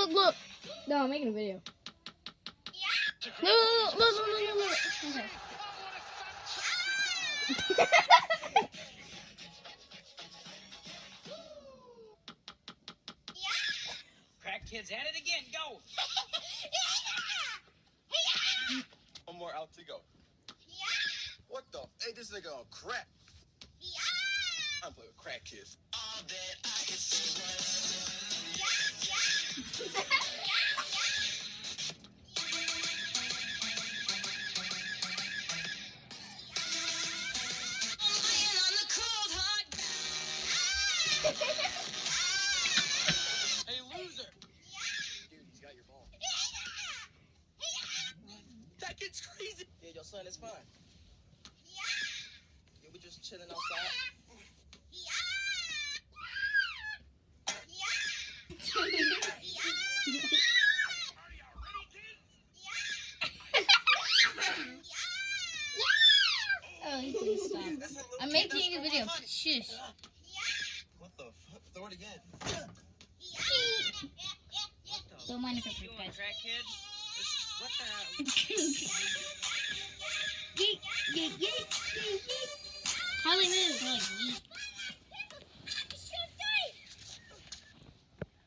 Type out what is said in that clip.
look. No, I'm making a video. Look. Okay. Crack kids at it again. Go. One more out to go. What the? Hey, this nigga on crack. I'm playing with crack kids. All that I can say Hey, loser. Dude, he's got your ball. That kid's crazy. Yeah, your son is fine. Yeah, we just chilling outside. Oh, please stop. I'm making a video. Shush. What the fuck? Throw it again. Don't mind if I freak, guys. Crack kid. What the hell? Yeet. How do they move? They're like, yeet.